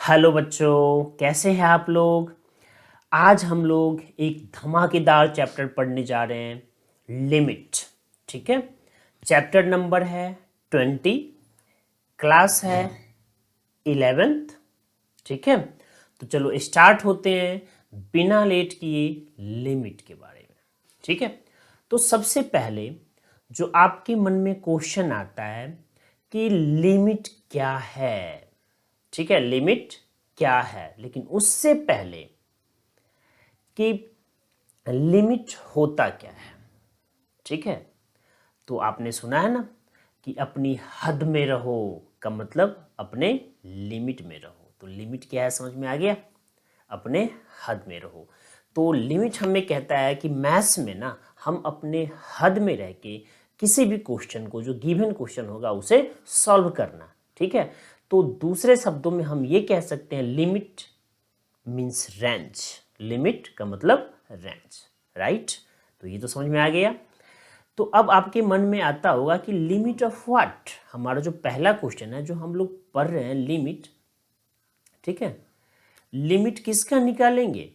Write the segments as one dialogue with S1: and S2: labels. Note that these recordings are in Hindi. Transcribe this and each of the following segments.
S1: हेलो बच्चों, कैसे हैं आप लोग। आज हम लोग एक धमाकेदार चैप्टर पढ़ने जा रहे हैं, लिमिट। ठीक है, चैप्टर नंबर है 20, क्लास है 11th। ठीक है, तो चलो स्टार्ट होते हैं बिना लेट किए लिमिट के बारे में। ठीक है, तो सबसे पहले जो आपके मन में क्वेश्चन आता है कि लिमिट क्या है। ठीक है, लिमिट क्या है, लेकिन उससे पहले कि लिमिट होता क्या है। ठीक है, तो आपने सुना है ना कि अपनी हद में रहो का मतलब अपने लिमिट में रहो। तो लिमिट क्या है समझ में आ गया, अपने हद में रहो। तो लिमिट हमें कहता है कि मैथ्स में ना हम अपने हद में रह के किसी भी क्वेश्चन को, जो गिवन क्वेश्चन होगा, उसे सॉल्व करना। ठीक है, तो दूसरे शब्दों में हम ये कह सकते हैं लिमिट मीन्स रेंज। लिमिट का मतलब रेंज, राइट। तो ये तो समझ में आ गया। तो अब आपके मन में आता होगा कि लिमिट ऑफ व्हाट। हमारा जो पहला क्वेश्चन है जो हम लोग पढ़ रहे हैं, लिमिट। ठीक है, लिमिट किसका निकालेंगे,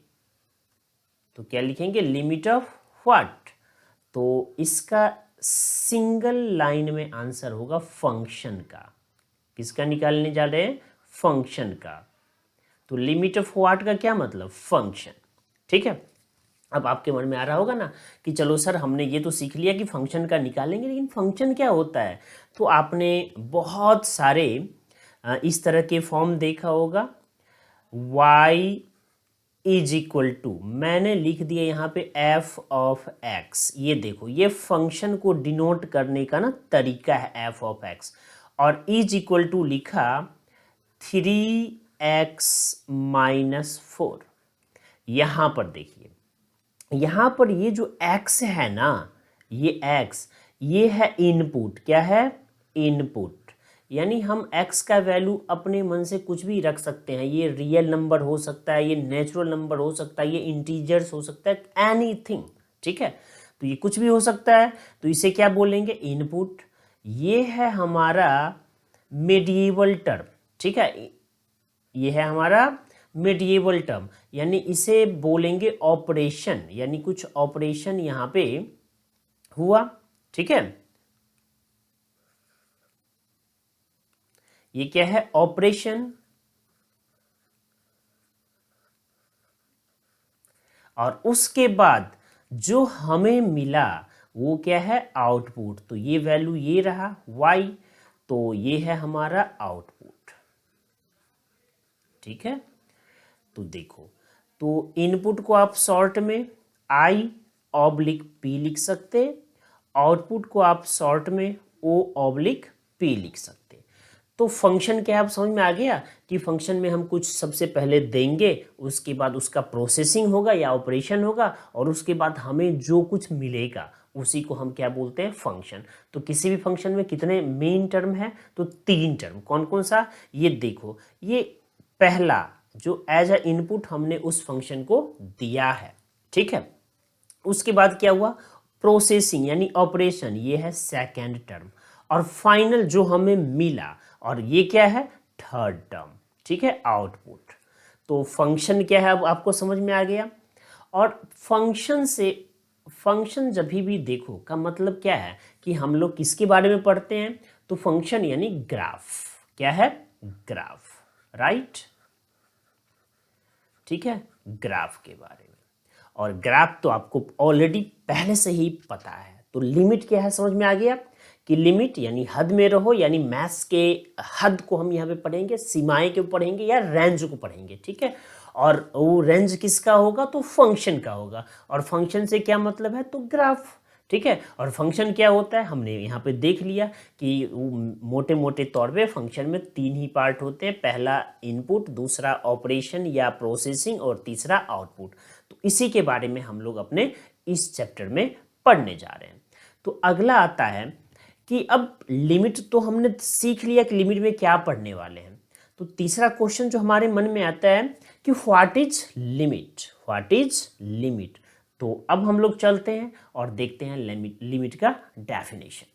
S1: तो क्या लिखेंगे, लिमिट ऑफ व्हाट। तो इसका सिंगल लाइन में आंसर होगा फंक्शन का। किसका निकालने जा रहे हैं, फंक्शन का। तो लिमिट ऑफ व्हाट का क्या मतलब, फंक्शन। ठीक है, अब आपके मन में आ रहा होगा ना कि चलो सर, हमने ये तो सीख लिया कि फंक्शन का निकालेंगे, लेकिन फंक्शन क्या होता है। तो आपने बहुत सारे इस तरह के फॉर्म देखा होगा। y इज इक्वल टू, मैंने लिख दिया यहाँ पे f ऑफ x। ये देखो, ये फंक्शन को डिनोट करने का ना तरीका है, f ऑफ x। और इज इक्वल टू लिखा 3x माइनस 4। यहाँ पर देखिए, यहाँ पर ये जो x है ना, ये x, ये है इनपुट। क्या है, इनपुट। यानी हम x का वैल्यू अपने मन से कुछ भी रख सकते हैं। ये रियल नंबर हो सकता है, ये नेचुरल नंबर हो सकता है, ये इंटीजर्स हो सकता है, एनीथिंग। ठीक है, तो ये कुछ भी हो सकता है। तो इसे क्या बोलेंगे, इनपुट। ये है हमारा मेडिएवल टर्म। ठीक है, ये है हमारा मेडिएवल टर्म, यानी इसे बोलेंगे ऑपरेशन, यानी कुछ ऑपरेशन यहाँ पे हुआ। ठीक है, ये क्या है, ऑपरेशन। और उसके बाद जो हमें मिला वो क्या है, आउटपुट। तो ये वैल्यू ये रहा y, तो ये है हमारा आउटपुट। ठीक है, तो देखो, तो इनपुट को आप शॉर्ट में i ऑब्लिक p लिख सकते, आउटपुट को आप शॉर्ट में o ऑब्लिक p लिख सकते। तो फंक्शन क्या है, आप समझ में आ गया कि फंक्शन में हम कुछ सबसे पहले देंगे, उसके बाद उसका प्रोसेसिंग होगा या ऑपरेशन होगा, और उसके बाद हमें जो कुछ मिलेगा उसी को हम क्या बोलते हैं, फंक्शन। तो किसी भी फंक्शन में कितने मेन टर्म है, तो 3 टर्म। कौन कौन सा, ये देखो, ये पहला जो एज अ इनपुट हमने उस फंक्शन को दिया है। ठीक है, उसके बाद क्या हुआ, प्रोसेसिंग यानी ऑपरेशन, ये है सेकेंड टर्म। और फाइनल जो हमें मिला, और ये क्या है, थर्ड टर्म। ठीक है, आउटपुट। तो फंक्शन क्या है, अब आपको समझ में आ गया। और फंक्शन से, फंक्शन जब भी देखो का मतलब क्या है कि हम लोग किसके बारे में पढ़ते हैं, तो फंक्शन यानी ग्राफ। क्या है, ग्राफ, राइट। ठीक है, ग्राफ के बारे में। और ग्राफ तो आपको ऑलरेडी पहले से ही पता है। तो लिमिट क्या है समझ में आ गया कि लिमिट यानी हद में रहो, यानी मैथ्स के हद को हम यहाँ पे पढ़ेंगे, सीमाएं को पढ़ेंगे या रेंज को पढ़ेंगे। ठीक है, और वो रेंज किसका होगा, तो फंक्शन का होगा। और फंक्शन से क्या मतलब है, तो ग्राफ। ठीक है, और फंक्शन क्या होता है, हमने यहाँ पे देख लिया कि मोटे मोटे तौर पे फंक्शन में 3 ही पार्ट होते हैं। पहला इनपुट, दूसरा ऑपरेशन या प्रोसेसिंग, और तीसरा आउटपुट। तो इसी के बारे में हम लोग अपने इस चैप्टर में पढ़ने जा रहे हैं। तो अगला आता है कि अब लिमिट तो हमने सीख लिया कि लिमिट में क्या पढ़ने वाले हैं। तो तीसरा क्वेश्चन जो हमारे मन में आता है कि what is limit, what is limit. तो अब हम लोग चलते हैं और देखते हैं लिमिट का डेफिनेशन।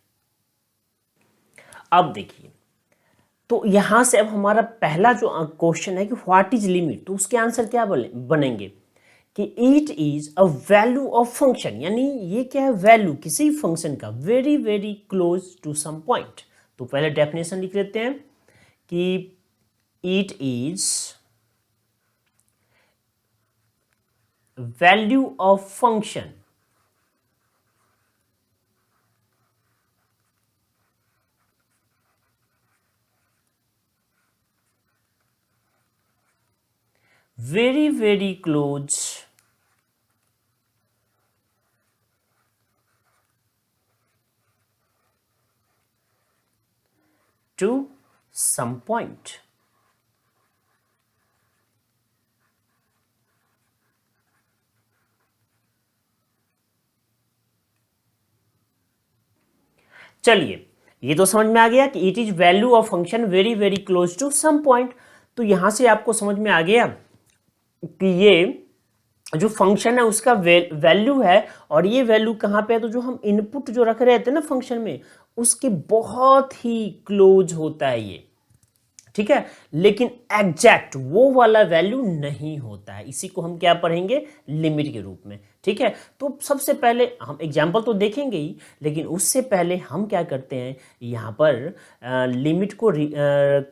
S1: अब देखिए, तो यहां से अब हमारा पहला जो क्वेश्चन है कि व्हाट इज लिमिट, तो उसके आंसर क्या बनेंगे कि it is a value of function, यानी ये क्या है, वैल्यू किसी फंक्शन का very very close to some point. तो पहले डेफिनेशन लिख लेते हैं कि it is value of function very very close to some point। चलिए, ये तो समझ में आ गया कि it is value of function very very close to some point. तो यहां से आपको समझ में आ गया कि ये जो फंक्शन है उसका वैल्यू है, और ये वैल्यू कहाँ पे है, तो जो हम इनपुट जो रख रहे थे ना फंक्शन में, उसके बहुत ही क्लोज होता है ये, ठीक है। लेकिन एग्जैक्ट वो वाला वैल्यू नहीं होता है, इसी को हम क्या पढ़ेंगे, लिमिट के रूप में, ठीक है। तो सबसे पहले हम एग्जाम्पल तो देखेंगे ही, लेकिन उससे पहले हम क्या करते हैं, यहाँ पर लिमिट को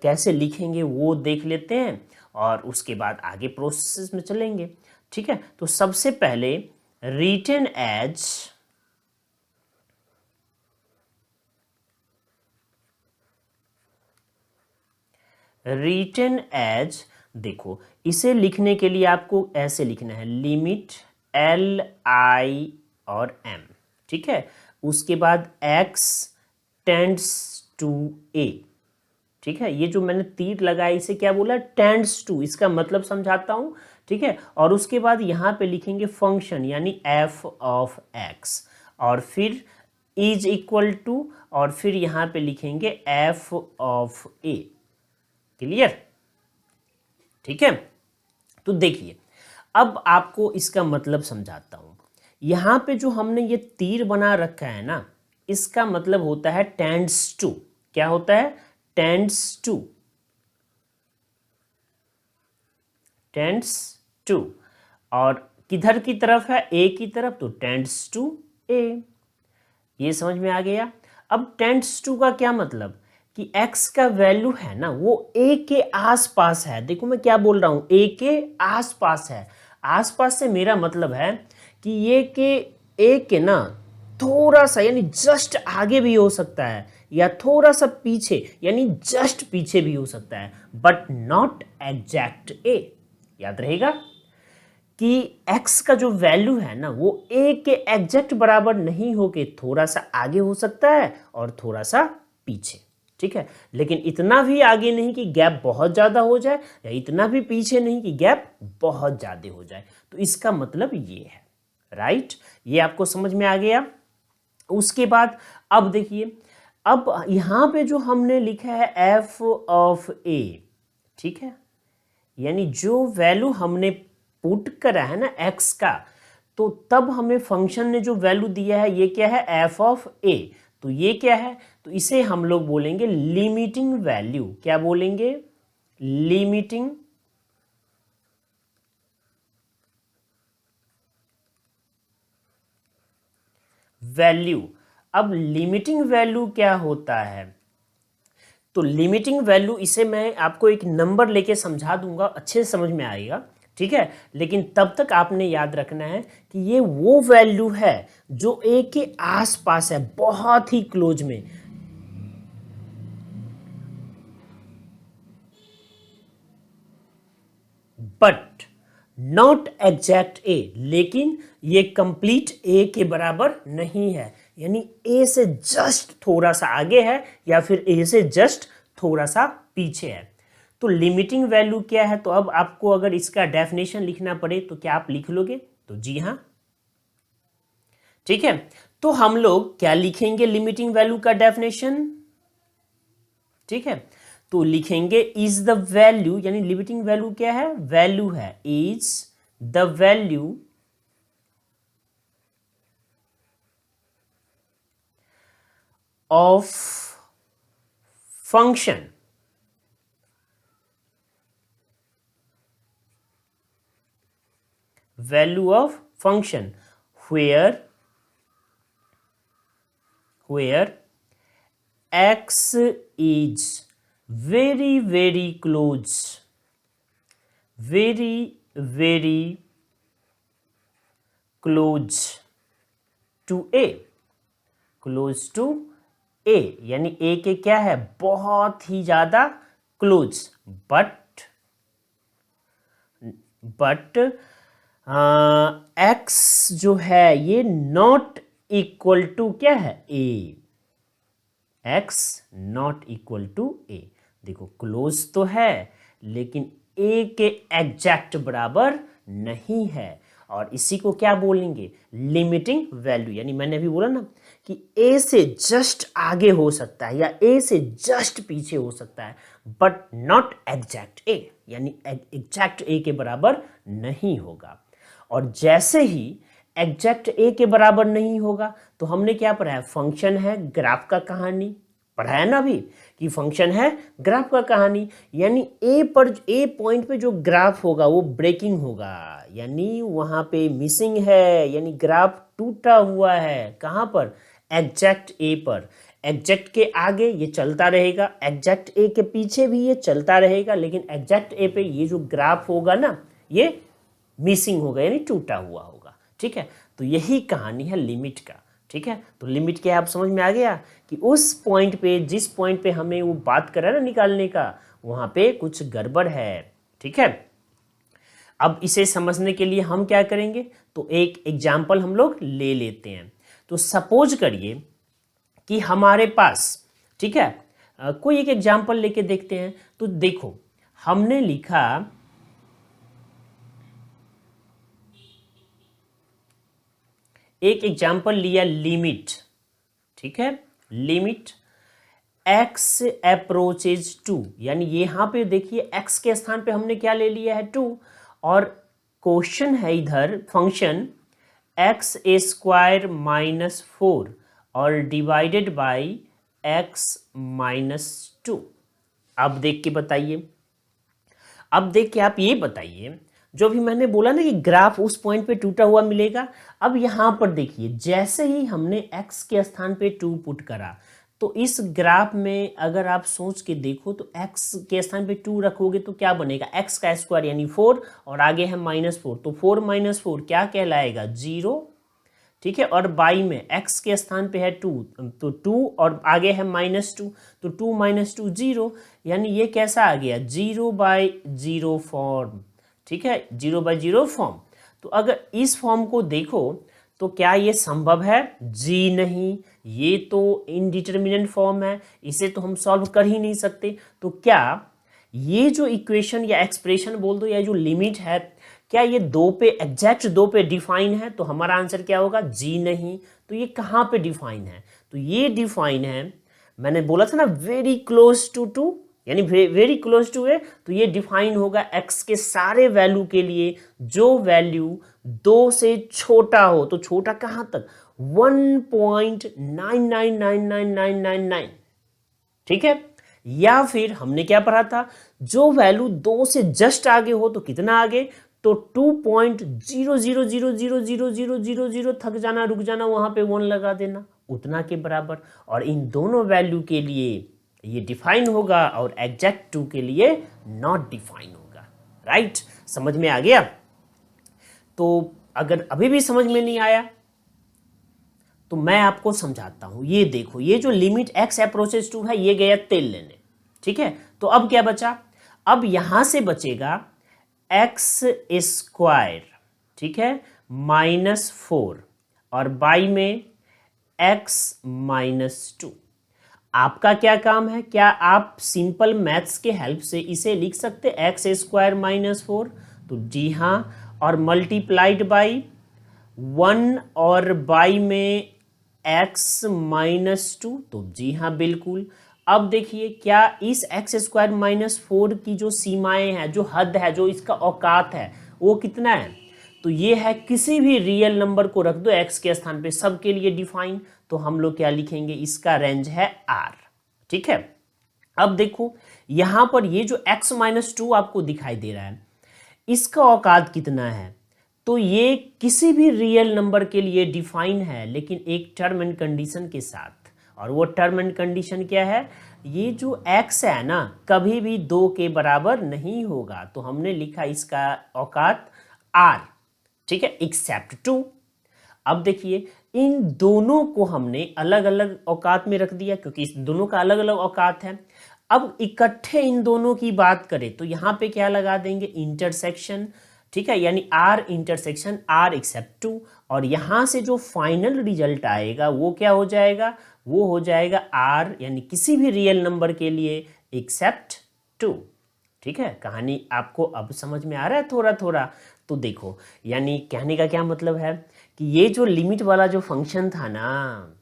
S1: कैसे लिखेंगे वो देख लेते हैं, और उसके बाद आगे प्रोसेस में चलेंगे, ठीक है। तो सबसे पहले रिटन एज, देखो इसे लिखने के लिए आपको ऐसे लिखना है, लिमिट एल आई और एम, ठीक है। उसके बाद एक्स टेंड्स टू ए, ठीक है। ये जो मैंने तीर लगाया इसे क्या बोला, टेंड्स टू, इसका मतलब समझाता हूं, ठीक है। और उसके बाद यहां पे लिखेंगे फंक्शन यानी एफ ऑफ एक्स, और फिर इज इक्वल टू, और फिर यहां पे लिखेंगे एफ ऑफ ए। क्लियर, ठीक है। तो देखिए, अब आपको इसका मतलब समझाता हूं। यहां पे जो हमने ये तीर बना रखा है ना, इसका मतलब होता है टेंड्स टू। क्या होता है, टेंड्स टू, टेंड्स टू। और किधर की तरफ है, ए की तरफ, तो टेंड्स टू ए। ये समझ में आ गया। अब टेंड्स टू का क्या मतलब कि x का वैल्यू है ना वो a के आसपास है। देखो मैं क्या बोल रहा हूं, a के आसपास है। आसपास से मेरा मतलब है कि ये के a के ना थोड़ा सा यानी जस्ट आगे भी हो सकता है, या थोड़ा सा पीछे यानी जस्ट पीछे भी हो सकता है, बट नॉट एग्जैक्ट a। याद रहेगा कि x का जो वैल्यू है ना वो a के एग्जैक्ट बराबर नहीं होके थोड़ा सा आगे हो सकता है और थोड़ा सा पीछे, ठीक है। लेकिन इतना भी आगे नहीं कि गैप बहुत ज़्यादा हो जाए, या इतना भी पीछे नहीं कि गैप बहुत ज़्यादा हो जाए। तो इसका मतलब ये है, राइट। ये आपको समझ में आ गया। उसके बाद अब देखिए, अब यहाँ पे जो हमने लिखा है एफ ऑफ ए, ठीक है, यानी जो वैल्यू हमने पुट करा है ना एक्स का, तो तब हमें फंक्शन ने जो वैल्यू दिया है ये क्या है, एफ ऑफ ए। तो ये क्या है, तो इसे हम लोग बोलेंगे लिमिटिंग वैल्यू। क्या बोलेंगे, लिमिटिंग वैल्यू। अब लिमिटिंग वैल्यू क्या होता है, तो लिमिटिंग वैल्यू इसे मैं आपको एक नंबर लेके समझा दूंगा, अच्छे से समझ में आएगा, ठीक है। लेकिन तब तक आपने याद रखना है कि ये वो वैल्यू है जो ए के आसपास है, बहुत ही क्लोज में। बट नॉट एग्जैक्ट ए, लेकिन ये कंप्लीट ए के बराबर नहीं है, यानी ए से जस्ट थोड़ा सा आगे है या फिर ए से जस्ट थोड़ा सा पीछे है। तो लिमिटिंग वैल्यू क्या है, तो अब आपको अगर इसका डेफिनेशन लिखना पड़े तो क्या आप लिख लोगे, तो जी हाँ, ठीक है। तो हम लोग क्या लिखेंगे, लिमिटिंग वैल्यू का डेफिनेशन, ठीक है। तो लिखेंगे इज द वैल्यू, यानी लिमिटिंग वैल्यू क्या है, वैल्यू है, is the value of function value of function where x is very close to a, यानी a के क्या है, बहुत ही ज्यादा क्लोज, बट x जो है ये नॉट इक्वल टू क्या है, a, x not equal to a। देखो क्लोज तो है लेकिन a के एग्जैक्ट बराबर नहीं है, और इसी को क्या बोलेंगे, लिमिटिंग वैल्यू। यानी मैंने अभी बोला ना कि a से जस्ट आगे हो सकता है या a से जस्ट पीछे हो सकता है, बट नॉट एग्जैक्ट a, यानी एग्जैक्ट a के बराबर नहीं होगा। और जैसे ही एग्जैक्ट a के बराबर नहीं होगा तो हमने क्या पढ़ा है, फंक्शन है ग्राफ का कहानी, पढ़ा है ना अभी कि फंक्शन है ग्राफ का कहानी। यानी ए पॉइंट पे जो ग्राफ होगा वो ब्रेकिंग होगा, यानी वहां पे मिसिंग है, यानी ग्राफ टूटा हुआ है। कहां पर, एग्जैक्ट ए पर। एग्जैक्ट के आगे ये चलता रहेगा, एग्जैक्ट ए के पीछे भी ये चलता रहेगा, लेकिन एग्जैक्ट ए पे ये जो ग्राफ होगा ना ये मिसिंग होगा, यानी टूटा हुआ होगा। ठीक है, तो यही कहानी है लिमिट का। ठीक है, तो लिमिट क्या आप समझ में आ गया कि उस पॉइंट पे, जिस पॉइंट पे हमें वो बात कर रहा है ना निकालने का, वहां पे कुछ गड़बड़ है। ठीक है, अब इसे समझने के लिए हम क्या करेंगे, तो एक एग्जाम्पल हम लोग ले लेते हैं। तो सपोज करिए कि हमारे पास, ठीक है, कोई एक एग्जाम्पल लेके देखते हैं। तो देखो हमने लिखा एक एग्जाम्पल लिया लिमिट, ठीक है, लिमिट x अप्रोचेज टू, यानी यहां पे देखिए x के स्थान पे हमने क्या ले लिया है 2, और क्वेश्चन है इधर फंक्शन x स्क्वायर माइनस 4 और डिवाइडेड बाई x माइनस 2। अब देख के बताइए, अब देख के आप ये बताइए, जो भी मैंने बोला ना कि ग्राफ उस पॉइंट पे टूटा हुआ मिलेगा। अब यहां पर देखिए जैसे ही हमने x के स्थान पे 2 पुट करा, तो इस ग्राफ में अगर आप सोच के देखो तो x के स्थान पे 2 रखोगे तो क्या बनेगा, x का स्क्वायर यानी 4 और आगे है -4, तो 4 - 4 क्या कहलाएगा, 0। ठीक है, और बाई में x के स्थान पे है 2, तो 2 और आगे है -2, तो 2 - 2 0, यानी ये कैसा आ गया, 0/0 फॉर्म। ठीक है, 0/0 फॉर्म। तो अगर इस फॉर्म को देखो तो क्या ये संभव है, जी नहीं, ये तो इनडिटर्मिनेंट फॉर्म है, इसे तो हम सॉल्व कर ही नहीं सकते। तो क्या ये जो इक्वेशन या एक्सप्रेशन बोल दो या जो लिमिट है, क्या ये एग्जैक्ट 2 पे डिफाइन है, तो हमारा आंसर क्या होगा, जी नहीं। तो ये कहाँ पे डिफाइन है, तो ये डिफाइन है, मैंने बोला था ना वेरी क्लोज टू 2, यानी वेरी क्लोज टू है, तो ये डिफाइन होगा x के सारे वैल्यू के लिए जो वैल्यू 2 से छोटा हो। तो छोटा कहां तक, 1.999999। ठीक है, या फिर हमने क्या पढ़ा था, जो वैल्यू 2 से जस्ट आगे हो, तो कितना आगे, तो 2.00000000 थक जाना, रुक जाना, वहां पे 1 लगा देना, उतना के बराबर। और इन दोनों वैल्यू के लिए ये डिफाइन होगा और एग्जैक्ट 2 के लिए नॉट डिफाइन होगा। राइट, समझ में आ गया। तो अगर अभी भी समझ में नहीं आया तो मैं आपको समझाता हूं। ये देखो, ये जो लिमिट x अप्रोचेस टू है, ये गया तेल लेने। ठीक है, तो अब क्या बचा, अब यहां से बचेगा x स्क्वायर, ठीक है, -4 और बाई में x -2। आपका क्या काम है, क्या आप सिंपल मैथ्स के हेल्प से इसे लिख सकते x स्क्वायर -4, तो जी हाँ, और मल्टीप्लाइड बाई 1 और बाई में x -2, तो जी हाँ बिल्कुल। अब देखिए क्या इस x स्क्वायर -4 की जो सीमाएं हैं, जो हद है, जो इसका औकात है, वो कितना है, तो ये है किसी भी रियल नंबर को रख दो x के स्थान पे, सबके लिए डिफाइन, तो हम लोग क्या लिखेंगे, इसका रेंज है r। ठीक है, अब देखो यहां पर ये जो x -2 आपको दिखाई दे रहा है, इसका औकात कितना है, तो ये किसी भी रियल नंबर के लिए डिफाइन है, लेकिन एक टर्म एंड कंडीशन के साथ। और वो टर्म एंड कंडीशन क्या है? ये जो x है ना, कभी भी 2 के बराबर नहीं होगा। तो हमने लिखा इसका औकात r, ठीक है, एक्सेप्ट 2। अब देखिए इन दोनों को हमने अलग अलग औकात में रख दिया, क्योंकि इस दोनों का अलग अलग औकात है। अब इकट्ठे इन दोनों की बात करें तो यहाँ पे क्या लगा देंगे? इंटरसेक्शन, ठीक है, यानी r इंटरसेक्शन r एक्सेप्ट 2। और यहाँ से जो फाइनल रिजल्ट आएगा वो क्या हो जाएगा? वो हो जाएगा r, यानी किसी भी रियल नंबर के लिए एक्सेप्ट 2। ठीक है, कहानी आपको अब समझ में आ रहा है थोड़ा थोड़ा? तो देखो, यानी कहने का क्या मतलब है कि ये जो लिमिट वाला जो फंक्शन था ना,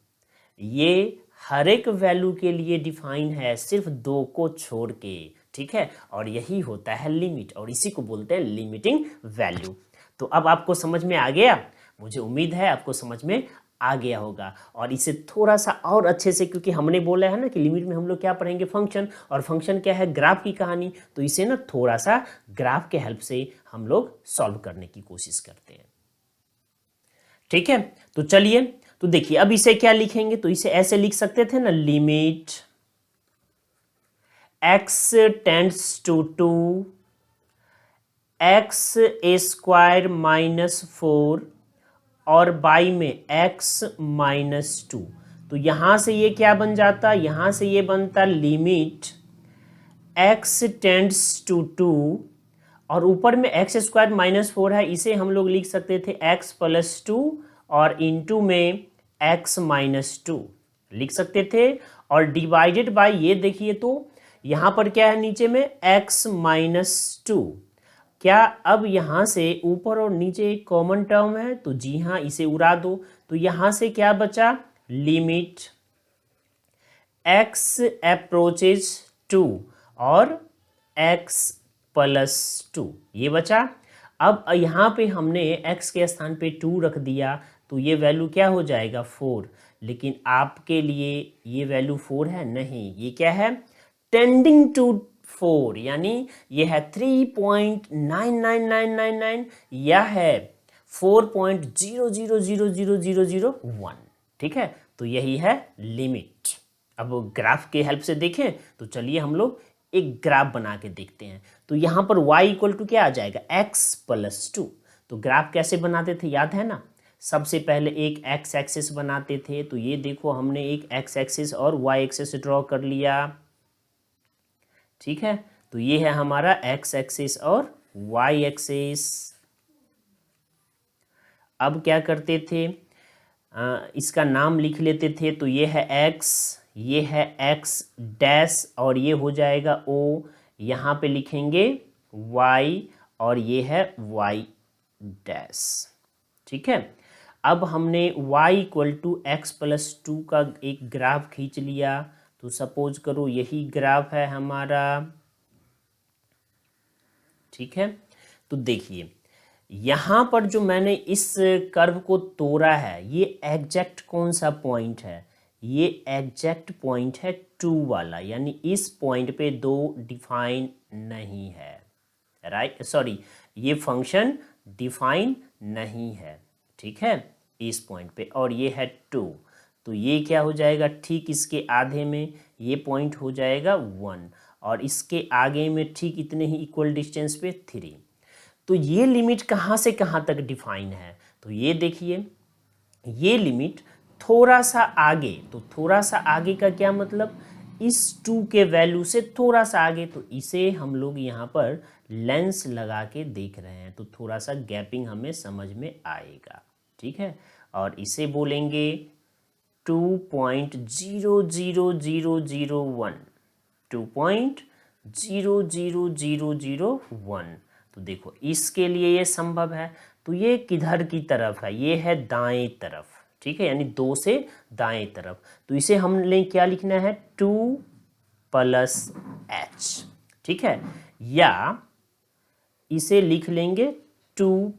S1: ये हर एक वैल्यू के लिए डिफाइन है, सिर्फ 2 को छोड़ के, ठीक है। और यही होता है लिमिट, और इसी को बोलते हैं लिमिटिंग वैल्यू। तो अब आपको समझ में आ गया? मुझे उम्मीद है आपको समझ में आ गया होगा। और इसे थोड़ा सा और अच्छे से, क्योंकि हमने बोला है ना कि लिमिट में हम लोग क्या पढ़ेंगे? फंक्शन, और फंक्शन क्या है? ग्राफ की कहानी। तो इसे ना थोड़ा सा ग्राफ के हेल्प से हम लोग सॉल्व करने की कोशिश करते हैं, ठीक है। तो चलिए, तो देखिए अब इसे क्या लिखेंगे? तो इसे ऐसे लिख सकते थे ना, limit x tends to 2 x a square minus 4 और बाई में x माइनस 2। तो यहां से ये क्या बन जाता? यहां से ये बनता लिमिट x टेंड्स टू 2 और ऊपर में x स्क्वायर माइनस 4 है, इसे हम लोग लिख सकते थे x प्लस 2 और इनटू में x माइनस 2 लिख सकते थे। और डिवाइडेड बाय ये देखिए, तो यहां पर क्या है? नीचे में x माइनस 2। क्या अब यहां से ऊपर और नीचे एक कॉमन टर्म है? तो जी हाँ, इसे उड़ा दो। तो यहां से क्या बचा? लिमिट x अप्रोचेज 2 और x प्लस 2, ये बचा। अब यहाँ पे हमने x के स्थान पे 2 रख दिया, तो ये वैल्यू क्या हो जाएगा? 4। लेकिन आपके लिए ये वैल्यू 4 है नहीं, ये क्या है? टेंडिंग टू 4, यानी ये है 3.999999 या है 4.0000001, ठीक है। तो यही है लिमिट। अब ग्राफ के हेल्प से देखें तो चलिए हम लोग एक ग्राफ बना के देखते हैं। तो यहाँ पर y इक्वल टू क्या आ जाएगा? x plus 2। तो ग्राफ कैसे बनाते थे याद है ना? सबसे पहले एक x एक्सिस बनाते थे। तो ये देखो, हमने एक x एक्सिस और y एक्सिस ड्रॉ कर लिया, ठीक है। तो ये है हमारा x एक्सिस और y एक्सिस। अब क्या करते थे? इसका नाम लिख लेते थे। तो ये है x, ये है x डैश और ये हो जाएगा o। यहाँ पे लिखेंगे y और ये है y डैश, ठीक है। अब हमने y equal to x plus 2 का एक ग्राफ खींच लिया। तो सपोज करो यही ग्राफ है हमारा, ठीक है। तो देखिए यहाँ पर जो मैंने इस कर्व को तोड़ा है, ये एग्जैक्ट कौन सा पॉइंट है? ये एग्जैक्ट पॉइंट है 2 वाला, यानी इस पॉइंट पे 2 डिफाइन नहीं है, राइट? सॉरी, ये फंक्शन डिफाइन नहीं है, ठीक है, इस पॉइंट पे। और ये है 2, तो ये क्या हो जाएगा? ठीक इसके आधे में ये पॉइंट हो जाएगा 1 और इसके आगे में ठीक इतने ही इक्वल डिस्टेंस पे 3। तो ये लिमिट कहाँ से कहाँ तक डिफाइन है? तो ये देखिए, ये लिमिट थोड़ा सा आगे। तो थोड़ा सा आगे का क्या मतलब? इस 2 के वैल्यू से थोड़ा सा आगे। तो इसे हम लोग यहाँ पर लेंस लगा के देख रहे हैं, तो थोड़ा सा गैपिंग हमें समझ में आएगा, ठीक है। और इसे बोलेंगे 2.00001, 2.00001। तो देखो इसके लिए ये संभव है। तो ये किधर की तरफ है? ये है दाएं तरफ, ठीक है, यानी 2 से दाएं तरफ। तो इसे हमने क्या लिखना है? 2 प्लस h, ठीक है, या इसे लिख लेंगे 2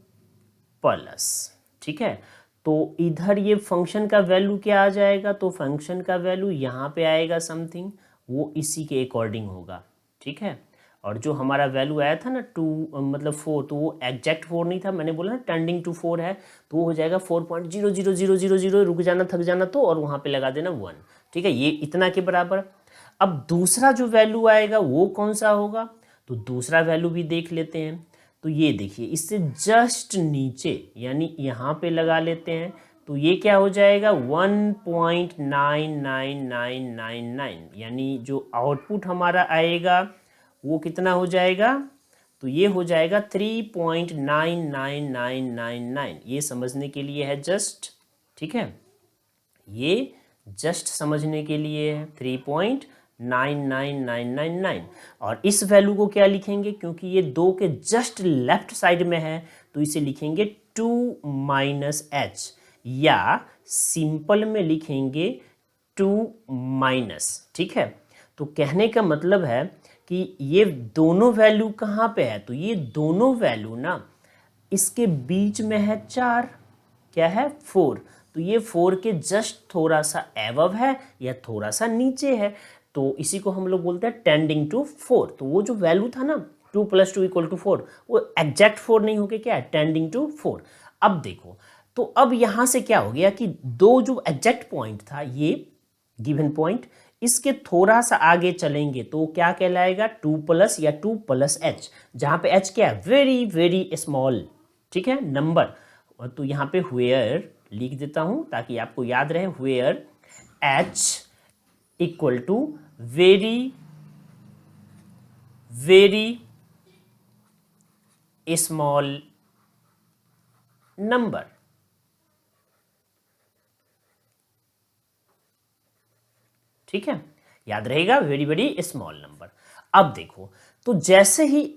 S1: प्लस, ठीक है। तो इधर ये फंक्शन का वैल्यू क्या आ जाएगा? तो फंक्शन का वैल्यू यहाँ पे आएगा समथिंग, वो इसी के अकॉर्डिंग होगा, ठीक है। और जो हमारा वैल्यू आया था ना 2 मतलब 4, तो वो एग्जैक्ट 4 नहीं था, मैंने बोला ना टेंडिंग टू 4 है, तो वो हो जाएगा 4.00000, रुक जाना थक जाना तो, और वहाँ पे लगा देना 1। ठीक है, ये इतना के बराबर। अब दूसरा जो वैल्यू आएगा वो कौन सा होगा, तो दूसरा वैल्यू भी देख लेते हैं। तो ये देखिए इससे जस्ट नीचे यानी यहाँ पे लगा लेते हैं, तो ये क्या हो जाएगा 1.99999, यानी जो आउटपुट हमारा आएगा वो कितना हो जाएगा, तो ये हो जाएगा 3.99999। ये समझने के लिए है जस्ट, ठीक है, ये जस्ट समझने के लिए है 3.99999। और इस वैल्यू को क्या लिखेंगे, क्योंकि ये 2 के जस्ट लेफ्ट साइड में है तो इसे लिखेंगे 2 माइनस एच, या सिंपल में लिखेंगे 2 माइनस। ठीक है, तो कहने का मतलब है कि ये दोनों वैल्यू कहाँ पे है, तो ये दोनों वैल्यू ना इसके बीच में है 4, क्या है 4, तो ये 4 के जस्ट थोड़ा सा एवव है या थोड़ा सा नीचे है, तो इसी को हम लोग बोलते हैं टेंडिंग टू 4। तो वो जो वैल्यू था ना 2 + 2 = 4, वो एग्जैक्ट 4 नहीं होके क्या है टेंडिंग टू 4। अब देखो, तो अब यहाँ से क्या हो गया कि दो जो एग्जैक्ट पॉइंट था ये गिवन पॉइंट, इसके थोड़ा सा आगे चलेंगे तो क्या कहलाएगा 2+ या 2+ h, जहाँ पे h क्या है वेरी वेरी स्मॉल, ठीक है, नंबर। तो यहाँ पे वेयर लिख देता हूँ ताकि आपको याद रहे, where h = very very small number. ठीक है, याद रहेगा वेरी वेरी स्मॉल नंबर। अब देखो, तो जैसे ही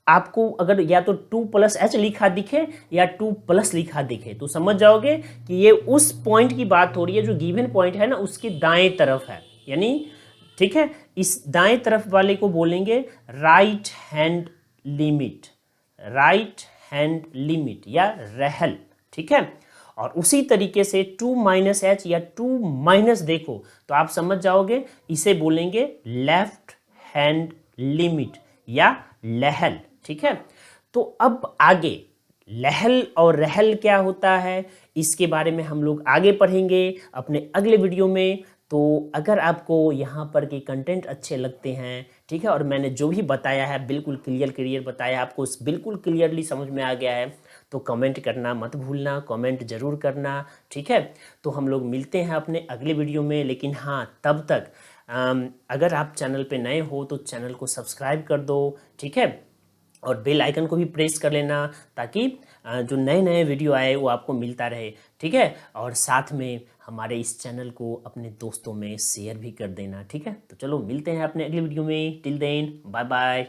S1: आपको अगर या तो 2+ h लिखा दिखे या 2+ लिखा दिखे तो समझ जाओगे कि ये उस पॉइंट की बात हो रही है जो गिवन पॉइंट है ना उसकी दाएं तरफ है, यानी ठीक है, इस दाएं तरफ वाले को बोलेंगे right hand limit, right hand limit या रहल। ठीक है, और उसी तरीके से 2 - h या 2 देखो तो आप समझ जाओगे, इसे बोलेंगे लेफ्ट हैंड लिमिट या लहल। ठीक है, तो अब आगे लहल और रहल क्या होता है इसके बारे में हम लोग आगे पढ़ेंगे अपने अगले वीडियो में। तो अगर आपको यहाँ पर के कंटेंट अच्छे लगते हैं, ठीक है, और मैंने जो भी बताया है बिल्कुल क्लियर बताया, आपको बिल्कुल क्लियरली समझ में आ गया है, तो कमेंट करना मत भूलना, कमेंट ज़रूर करना। ठीक है, तो हम लोग मिलते हैं अपने अगले वीडियो में, लेकिन हाँ तब तक अगर आप चैनल पे नए हो तो चैनल को सब्सक्राइब कर दो। ठीक है, और बेल आइकन को भी प्रेस कर लेना ताकि जो नए नए वीडियो आए वो आपको मिलता रहे। ठीक है, और साथ में हमारे इस चैनल को अपने दोस्तों में शेयर भी कर देना। ठीक है, तो चलो मिलते हैं अपने अगले वीडियो में, टिल देन बाय बाय।